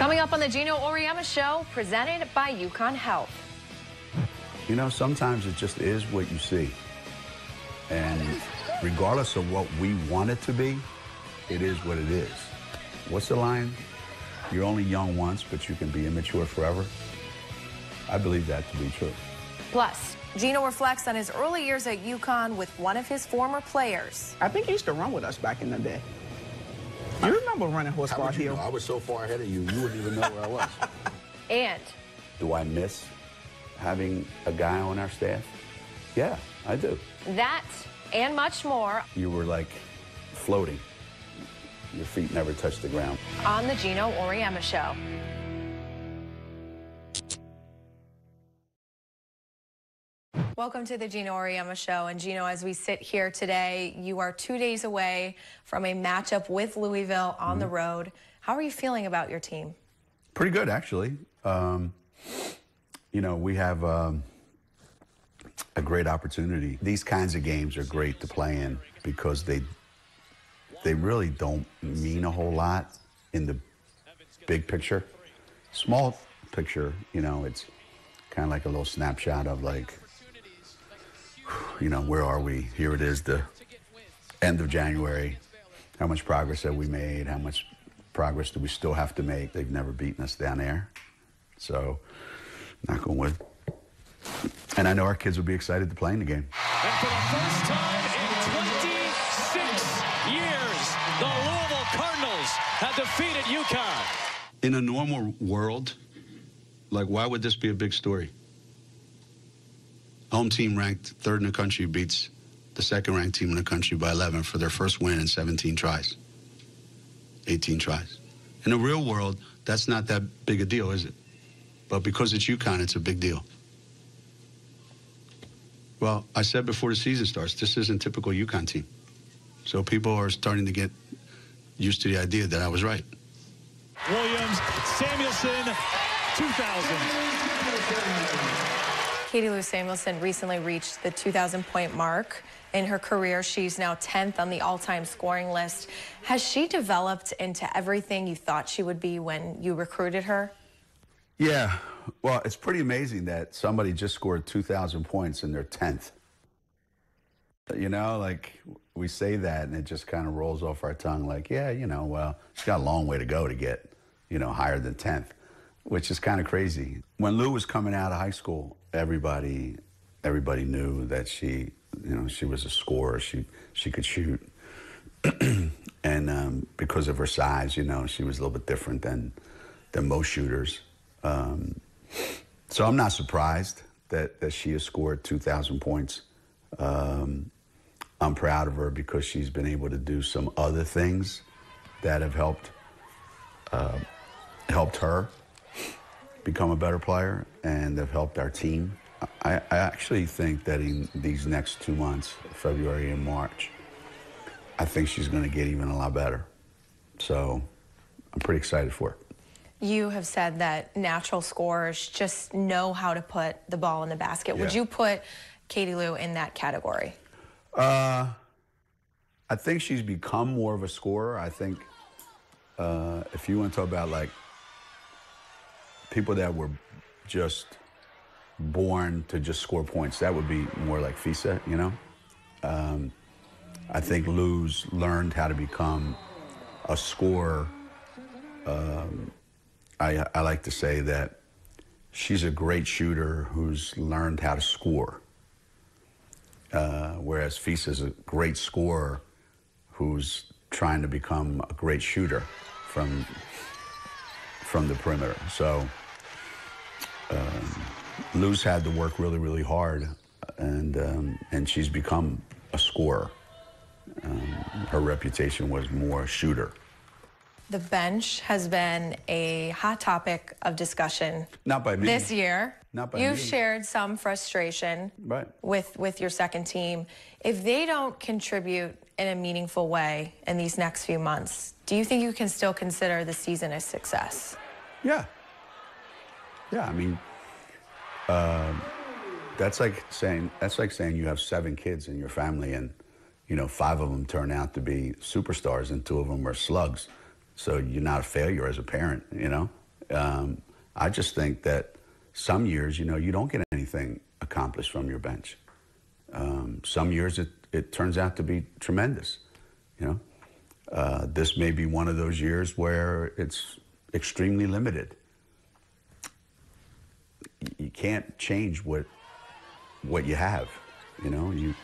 Coming up on the Geno Auriemma Show, presented by UConn Health. You know, sometimes it just is what you see. And regardless of what we want it to be, it is what it is. What's the line? You're only young once, but you can be immature forever. I believe that to be true. Plus, Geno reflects on his early years at UConn with one of his former players. I think he used to run with us back in the day. You remember running Horsebar Hill? I was so far ahead of you, you wouldn't even know where I was. And do I miss having a guy on our staff? Yeah, I do. that and much more You were like floating. Your feet never touched the ground. on the Geno Auriemma Show. Welcome to the Geno Auriemma Show. And Geno, as we sit here today, you are 2 days away from a matchup with Louisville on the road. How are you feeling about your team? Pretty good, actually. You know, we have a great opportunity. These kinds of games are great to play in because they really don't mean a whole lot in the big picture. Small picture, you know, it's kind of like a little snapshot of like, you know, where are we? Here it is, the end of January. How much progress have we made? How much progress do we still have to make? They've never beaten us down there. So, knock on wood. And I know our kids will be excited to play in the game. And for the first time in 26 years, the Louisville Cardinals have defeated UConn. In a normal world, like, why would this be a big story? Home team ranked third in the country beats the second-ranked team in the country by 11 for their first win in 17 tries. 18 tries. In the real world, that's not that big a deal, is it? But because it's UConn, it's a big deal. Well, I said before the season starts, this isn't typical UConn team. So people are starting to get used to the idea that I was right. Williams, Samuelson, 2000. Katie Lou Samuelson recently reached the 2,000-point mark in her career. She's now 10th on the all-time scoring list. Has she developed into everything you thought she would be when you recruited her? Yeah, well, it's pretty amazing that somebody just scored 2,000 points and they're 10th. You know, like, we say that and it just kind of rolls off our tongue like, yeah, you know, well, she's got a long way to go to get, you know, higher than 10th, which is kind of crazy. When Lou was coming out of high school, everybody knew that she, you know, she was a scorer. She could shoot. And because of her size, you know, she was a little bit different than most shooters. So I'm not surprised that she has scored 2,000 points. I'm proud of her because she's been able to do some other things that have helped her become a better player and have helped our team. I actually think that in these next 2 months, February and March, I think she's going to get even a lot better. So I'm pretty excited for it. You have said that natural scorers just know how to put the ball in the basket. Yeah. Would you put Katie Lou in that category? I think she's become more of a scorer. I think if you want to talk about, like, people that were just born to just score points, that would be more like Fisa, you know? I think Lou's learned how to become a scorer. I like to say that she's a great shooter who's learned how to score. Whereas Fisa's a great scorer who's trying to become a great shooter from the perimeter. So Lou's had to work really, really hard, and she's become a scorer. Her reputation was more a shooter. The bench has been a hot topic of discussion. Not by me. This year. Not by You've me. shared some frustration Right. with your second team. If they don't contribute in a meaningful way in these next few months, do you think you can still consider the season a success? Yeah. Yeah, I mean, that's like saying you have 7 kids in your family and, you know, 5 of them turn out to be superstars and 2 of them are slugs. So you're not a failure as a parent, you know? I just think that some years, you don't get anything accomplished from your bench. Some years it turns out to be tremendous, This may be one of those years where it's extremely limited. You can't change what you have, You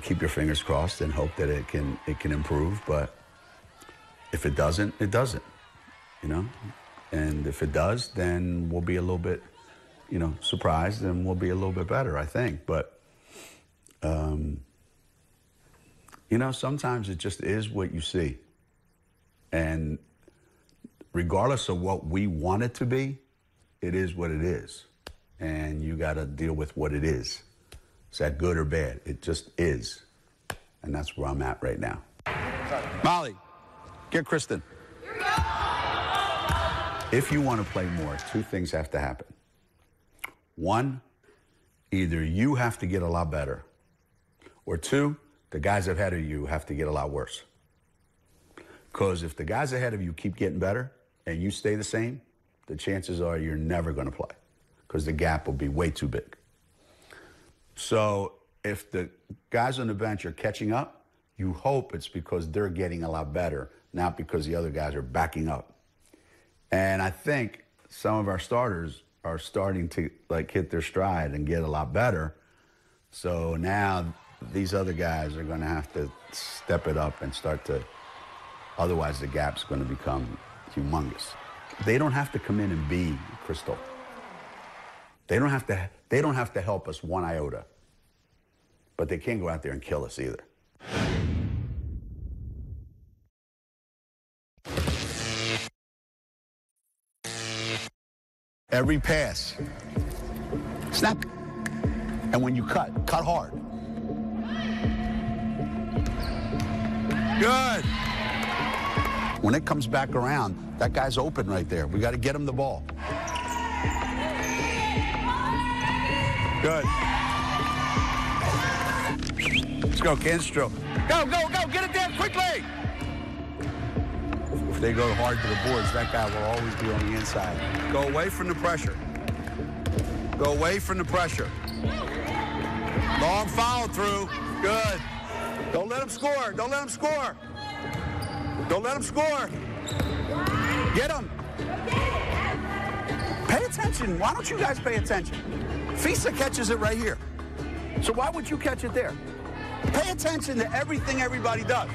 keep your fingers crossed and hope that it can improve, but if it doesn't, it doesn't, And if it does, then we'll be a little bit, surprised, and we'll be a little bit better, I think. But, sometimes it just is what you see. And regardless of what we want it to be, it is what it is. And you got to deal with what it is. Is that good or bad? It just is. And that's where I'm at right now. Molly, get Kristen. If you want to play more, two things have to happen. One, either you have to get a lot better, or two, the guys ahead of you have to get a lot worse. Because if the guys ahead of you keep getting better and you stay the same, the chances are you're never going to play because the gap will be way too big. So if the guys on the bench are catching up, you hope it's because they're getting a lot better, not because the other guys are backing up. And I think some of our starters are starting to hit their stride and get a lot better. So now these other guys are going to have to step it up and start to, otherwise the gap's going to become humongous. They don't have to come in and be Crystal. They don't have to help us one iota. But they can't go out there and kill us either. Every pass, snap, and when you cut hard. Good. When it comes back around, that guy's open right there. We got to get him the ball. Good. Let's go, Canstro. Go, get it there quickly. If they go hard to the boards, that guy will always be on the inside. Go away from the pressure. Go away from the pressure. Long follow through. Good. Don't let him score. Don't let him score. Don't let him score. Get him. Pay attention. Why don't you guys pay attention? Fisa catches it right here. So why would you catch it there? Pay attention to everything everybody does.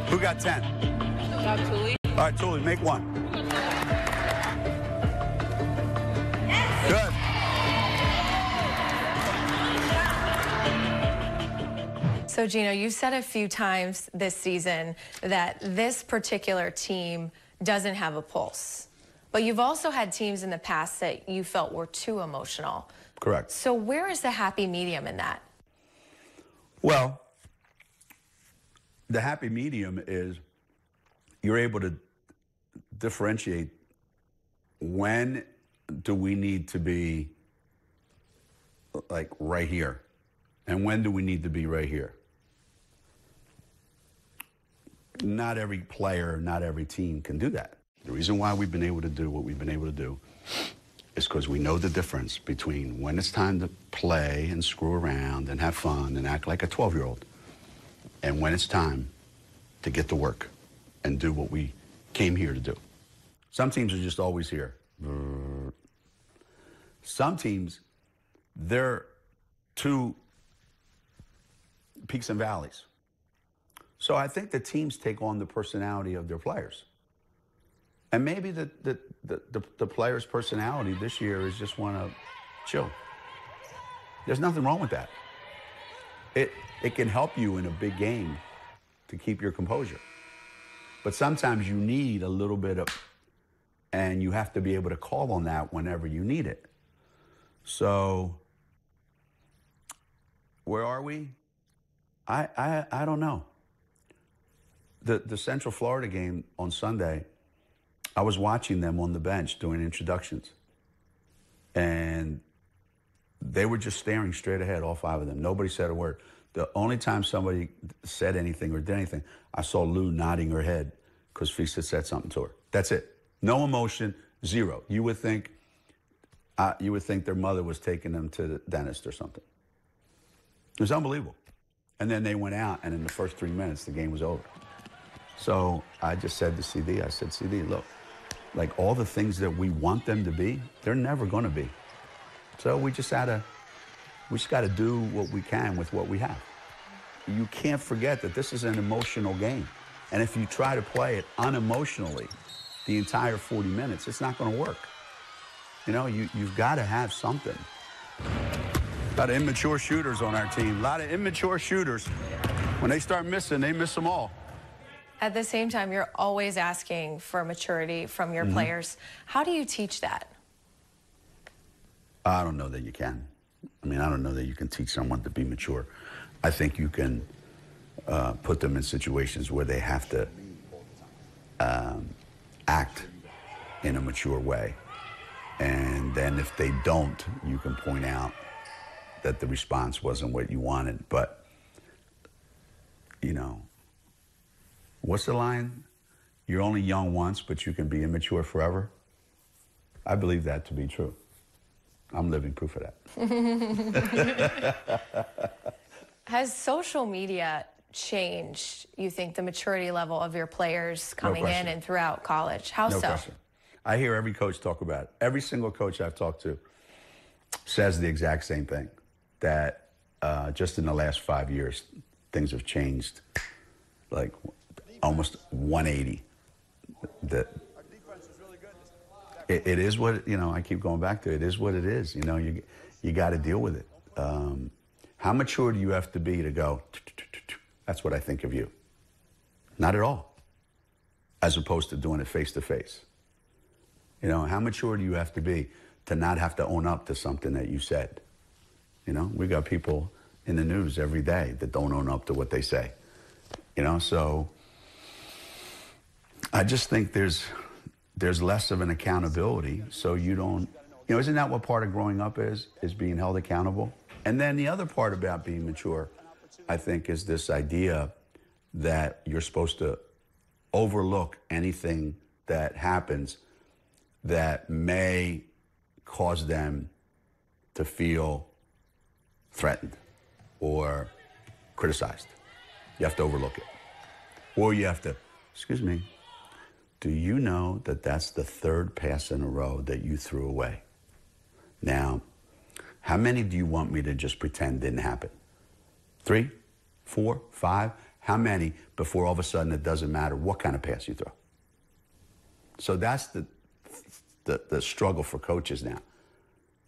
Who got 10? Got Tully. All right, Tully, make one. Good. So, Geno, you've said a few times this season that this particular team doesn't have a pulse. But you've also had teams in the past that you felt were too emotional. Correct. So where is the happy medium in that? Well, the happy medium is you're able to differentiate when do we need to be right here and when do we need to be right here. Not every player, not every team can do that. The reason why we've been able to do what we've been able to do is because we know the difference between when it's time to play and screw around and have fun and act like a 12-year-old and when it's time to get to work and do what we came here to do. Some teams are just always here. Some teams, they're two peaks and valleys. So I think the teams take on the personality of their players. And maybe the player's personality this year is just want to chill. There's nothing wrong with that. It can help you in a big game to keep your composure. But sometimes you need a little bit of, and you have to be able to call on that whenever you need it. So where are we? I don't know. The Central Florida game on Sunday, I was watching them on the bench doing introductions. And they were just staring straight ahead, all five of them. Nobody said a word. The only time somebody said anything or did anything, I saw Lou nodding her head because Fisa said something to her. That's it. No emotion, zero. You would think their mother was taking them to the dentist or something. It was unbelievable. And then they went out, and in the first 3 minutes, the game was over. So I just said to CD, I said, CD, look, like all the things that we want them to be, they're never going to be. So we just got to do what we can with what we have. You can't forget that this is an emotional game. And if you try to play it unemotionally the entire 40 minutes, it's not going to work. You know, you've got to have something. A lot of immature shooters on our team. A lot of immature shooters. When they start missing, they miss them all. At the same time, you're always asking for maturity from your players. How do you teach that? I don't know that you can. I mean, I don't know that you can teach someone to be mature. I think you can put them in situations where they have to act in a mature way. And then if they don't, you can point out that the response wasn't what you wanted. But, you know, what's the line? You're only young once, but you can be immature forever. I believe that to be true. I'm living proof of that. Has social media changed, you think, the maturity level of your players coming in and throughout college? How so? No question. I hear every coach talk about it. Every single coach I've talked to says the exact same thing, that just in the last 5 years, things have changed like almost 180. It is what, you know, I keep going back to it. It is what it is. You know, you got to deal with it. How mature do you have to be to go, that's what I think of you? Not at all. As opposed to doing it face to face. You know, how mature do you have to be to not have to own up to something that you said? You know, we got people in the news every day that don't own up to what they say. You know, so I just think there's less of an accountability, so you don't, you know, isn't that what part of growing up is being held accountable? And then the other part about being mature, I think, is this idea that you're supposed to overlook anything that happens that may cause them to feel threatened or criticized. You have to overlook it. Or you have to, excuse me, do you know that that's the third pass in a row that you threw away? Now, how many do you want me to just pretend didn't happen? 3, 4, 5? How many before all of a sudden it doesn't matter what kind of pass you throw? So that's the struggle for coaches now.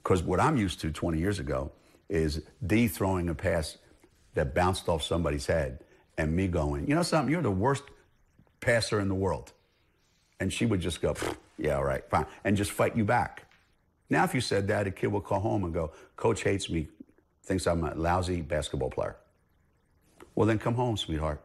Because what I'm used to 20 years ago is D throwing a pass that bounced off somebody's head and me going, you know something, you're the worst passer in the world. And she would just go, yeah, all right, fine, and just fight you back. Now, if you said that, a kid will call home and go, Coach hates me, thinks I'm a lousy basketball player. Well, then come home, sweetheart.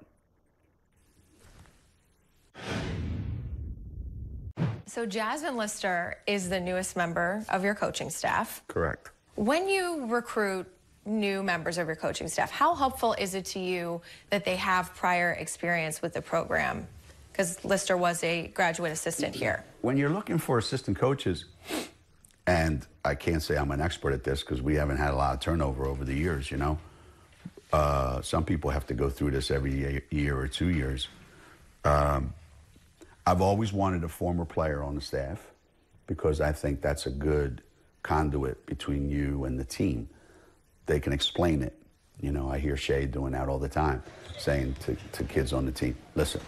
So Jasmine Lister is the newest member of your coaching staff. Correct. When you recruit new members of your coaching staff, how helpful is it to you that they have prior experience with the program? Because Lister was a graduate assistant here. When you're looking for assistant coaches, and I can't say I'm an expert at this because we haven't had a lot of turnover over the years, you know. Some people have to go through this every year or 2 years. I've always wanted a former player on the staff because I think that's a good conduit between you and the team. They can explain it. You know, I hear Shea doing that all the time, saying to kids on the team, listen,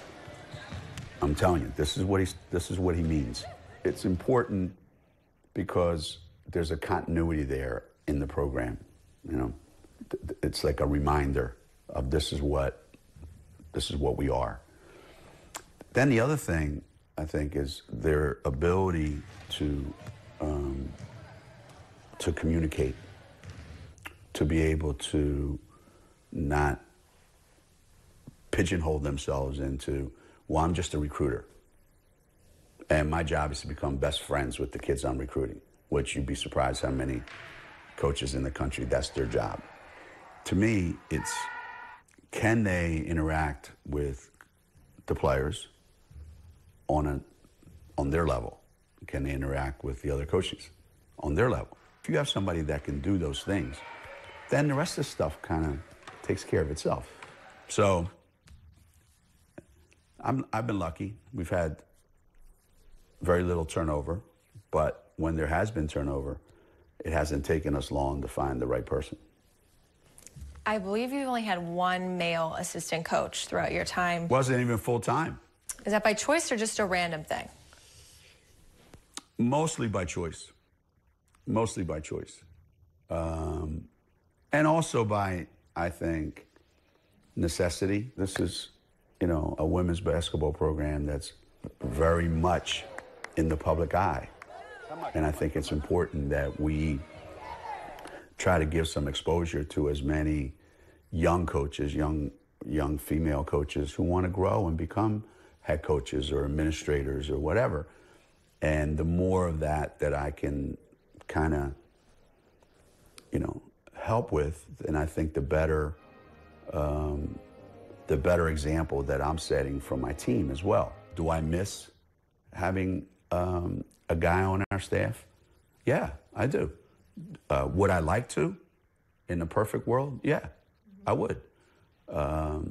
I'm telling you, this is what he means. It's important because there's a continuity there in the program. You know, it's like a reminder of this is what we are. Then the other thing I think is their ability to communicate, to be able to not pigeonhole themselves into, well, I'm just a recruiter. And my job is to become best friends with the kids I'm recruiting, which you'd be surprised how many coaches in the country, that's their job. To me, it's can they interact with the players on their level? Can they interact with the other coaches on their level? If you have somebody that can do those things, then the rest of the stuff kind of takes care of itself. So I've been lucky. We've had very little turnover, but when there has been turnover, it hasn't taken us long to find the right person. I believe you've only had one male assistant coach throughout your time. Wasn't even full time. Is that by choice or just a random thing? Mostly by choice. Mostly by choice. And also by, I think, necessity. This is, a women's basketball program that's very much in the public eye. And I think it's important that we try to give some exposure to as many young coaches, young female coaches who want to grow and become head coaches or administrators or whatever. And the more of that I can kind of, help with, and I think the better example that I'm setting for my team as well. Do I miss having a guy on our staff? Yeah, I do. Would I like to? In the perfect world? Yeah, I would. I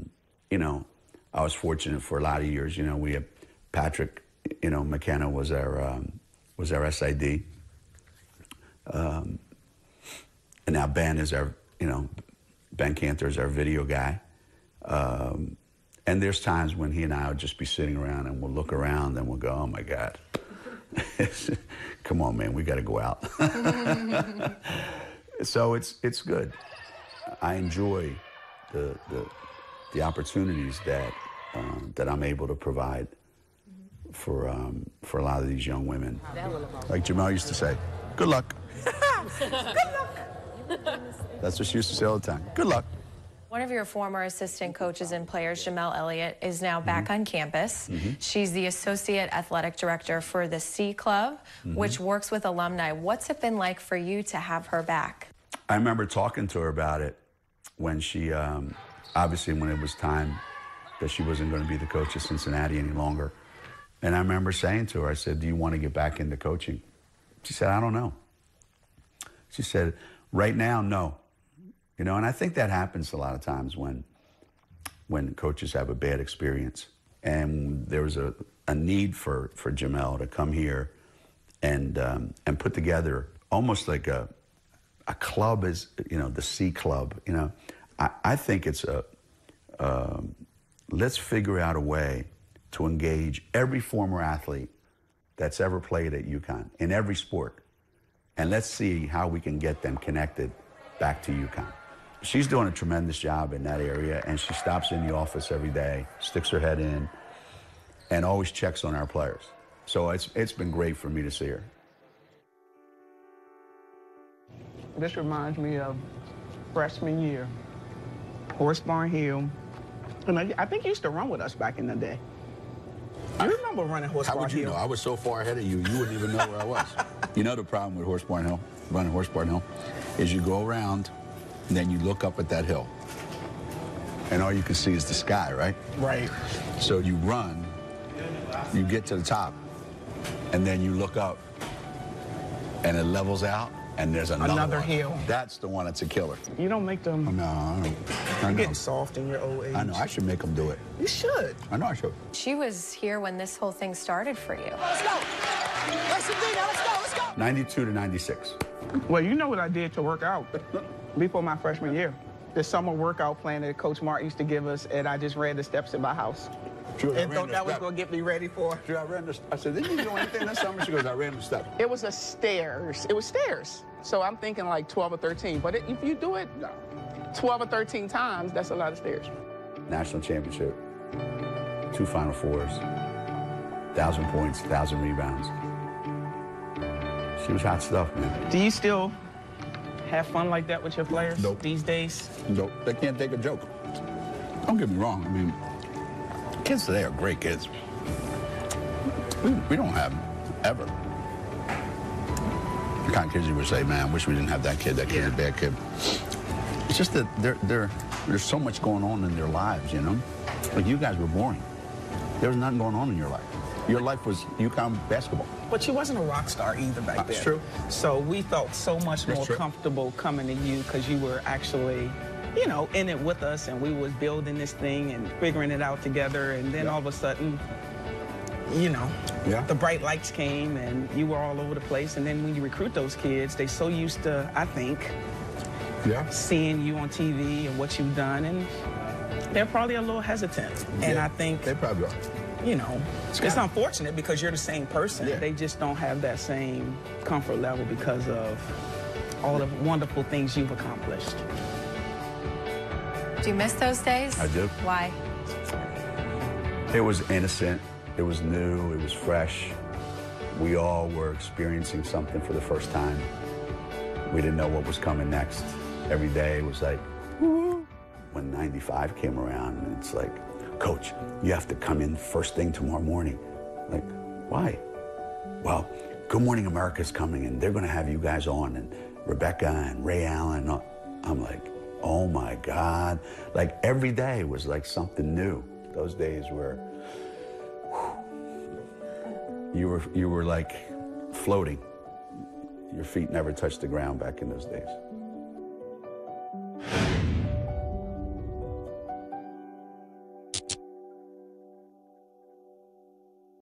was fortunate for a lot of years. We had Patrick, McKenna was our SID. And now Ben is our, Ben Cantor is our video guy. And there's times when he and I would just be sitting around and we'll look around and we'll go, oh my God. Come on, man, we got to go out. So it's good. I enjoy the opportunities that I'm able to provide for a lot of these young women. Like Jamel used to say, good luck. Good luck. That's what she used to say all the time. Good luck. One of your former assistant coaches and players, Jamel Elliott, is now back on campus. She's the Associate Athletic Director for the C Club, which works with alumni. What's it been like for you to have her back? I remember talking to her about it when she, obviously when it was time that she wasn't going to be the coach of Cincinnati any longer. And I remember saying to her, I said, do you want to get back into coaching? She said, I don't know. She said, right now, no. And I think that happens a lot of times when coaches have a bad experience. And there was a need for Jamel to come here and put together almost like a club, is the C Club. I think it's let's figure out a way to engage every former athlete that's ever played at UConn in every sport. And let's see how we can get them connected back to UConn. She's doing a tremendous job in that area, and she stops in the office every day, sticks her head in, and always checks on our players. So it's been great for me to see her. This reminds me of freshman year, Horsebarn Hill. And I think you used to run with us back in the day. You remember running Horsebarn Hill? How would you know? I was so far ahead of you, you wouldn't even know where I was. You know the problem with Horsebarn Hill, running Horsebarn Hill, is you go around and then you look up at that hill. And all you can see is the sky, right? Right. So you run, you get to the top, and then you look up, and it levels out, and there's another hill. That's the one that's a killer. You don't make them. No, I know. You're getting soft in your old age. I know. I should make them do it. You should. I know I should. She was here when this whole thing started for you. Let's go. Let's go. 92 to 96. Well, you know what I did to work out before my freshman year. The summer workout plan that Coach Mark used to give us, and I just ran the steps in my house. And thought that was going to get me ready for. I said, didn't you do anything this summer? She goes, I ran the steps. It was a stairs. It was stairs. So I'm thinking like 12 or 13. But if you do it 12 or 13 times, that's a lot of stairs. National championship, 2 Final Fours, 1,000 points, 1,000 rebounds. She was hot stuff, man. Do you still have fun like that with your players these days? Nope. They can't take a joke. Don't get me wrong. I mean, kids today are great kids. We don't have them, ever. The kind of kids you would say, man, I wish we didn't have that kid. That kid's a bad kid. It's just that there's so much going on in their lives, Like, you guys were boring. There was nothing going on in your life. Your life was UConn basketball. But you wasn't a rock star either back then. That's true. So we felt so much That's more true. comfortable coming to you because you were actually, you know, in it with us, and we was building this thing and figuring it out together. And then all of a sudden, you know, the bright lights came and you were all over the place. And then when you recruit those kids, they so used to, I think, seeing you on TV and what you've done, and they're probably a little hesitant. And I think they probably are. You know, it's unfortunate because you're the same person. They just don't have that same comfort level because of all the wonderful things you've accomplished. Do you miss those days? I do. Why? It was innocent. It was new. It was fresh. We all were experiencing something for the first time. We didn't know what was coming next. Every day was like, woo. When 95 came around, it's like, Coach, you have to come in first thing tomorrow morning. Like, why? Well, Good Morning America's coming, and they're going to have you guys on, and Rebecca and Ray Allen. I'm like, oh my God. Like, every day was like something new. Those days were, you were like floating. Your feet never touched the ground back in those days.